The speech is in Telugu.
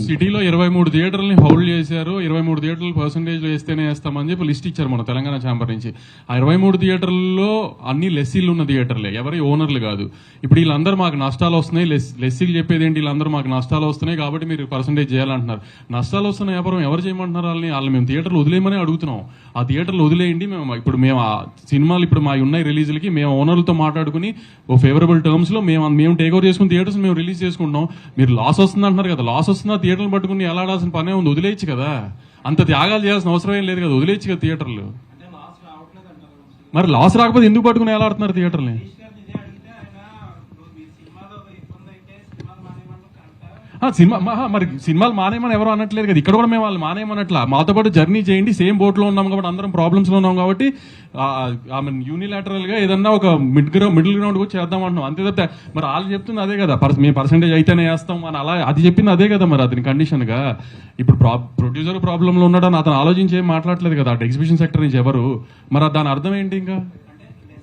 సిటీలో 23 థియేటర్లని హౌల్డ్ చేశారు. 23 థియేటర్లు పర్సంటేజ్ వేస్తేనే వేస్తామని చెప్పి లిస్ట్ ఇచ్చారు మన తెలంగాణ ఛాంబర్ నుంచి. ఆ 23 థియేటర్లలో అన్ని లెస్సీలు ఉన్న థియేటర్లే, ఎవరి ఓనర్లు కాదు. ఇప్పుడు వీళ్ళందరూ మాకు నష్టాలు వస్తున్నాయి, లెస్సీలు చెప్పేది ఏంటి, వీళ్ళందరూ మాకు నష్టాలు వస్తున్నాయి కాబట్టి మీరు పర్సంటేజ్ చేయాలంటున్నారు. నష్టాలు వస్తున్న వ్యాపారం ఎవరు చేయమంటున్నారు? వాళ్ళు మేము థియేటర్లు వదిలేయమని అడుగుతున్నాం. ఆ థియేటర్లు వదిలేయండి, మేము ఆ సినిమాలు ఇప్పుడు మా ఉన్నాయి రిలీజులకి మేము ఓనర్లతో మాట్లాడుకుని ఓ ఫేవరబుల్ టర్మ్స్ లో మేము టేక్ ఓవర్ చేసుకుని థియేటర్స్ మేము రిలీజ్ చేసుకుంటాం. మీరు లాస్ వస్తుంది అంటున్నారు కదా, లాస్ వస్తున్న థియేటర్లు పట్టుకుని ఎలా ఆడాల్సిన పనే ఉంది, వదిలేయచ్చు కదా. అంత త్యాగాలు చేయాల్సిన అవసరం ఏం లేదు కదా, వదిలేయచ్చు కదా థియేటర్లు. మరి లాస్ రాకపోతే ఎందుకు పట్టుకుని ఎలా ఆడుతున్నారు థియేటర్ని? మరి సినిమాలు మానేయమని ఎవరు అనట్లేదు కదా, ఇక్కడ కూడా మేము వాళ్ళు మానేయమన్నట్లా. మాతో పాటు జర్నీ చేయండి, సేమ్ బోట్ లో ఉన్నాం కాబట్టి అందరం ప్రాబ్లమ్స్ లో ఉన్నాం కాబట్టి యూనిలాటరల్ గా ఏదన్నా ఒక మిడిల్ గ్రౌండ్ కూడా చేద్దాం అంటున్నాం, అంతే తప్ప మరి వాళ్ళు చెప్తుంది అదే కదా, మేము పర్సెంటేజ్ అయితేనే వేస్తాం అని అలా అది చెప్పింది అదే కదా. మరి అతని కండిషన్ గా ఇప్పుడు ప్రొడ్యూసర్ ప్రాబ్లంలో ఉన్నాడని అతను ఆలోచించి ఏం మాట్లాడలేదు కదా అటు ఎగ్జిబిషన్ సెక్టర్ నుంచి ఎవరు. మరి దాని అర్థం ఏంటి ఇంకా?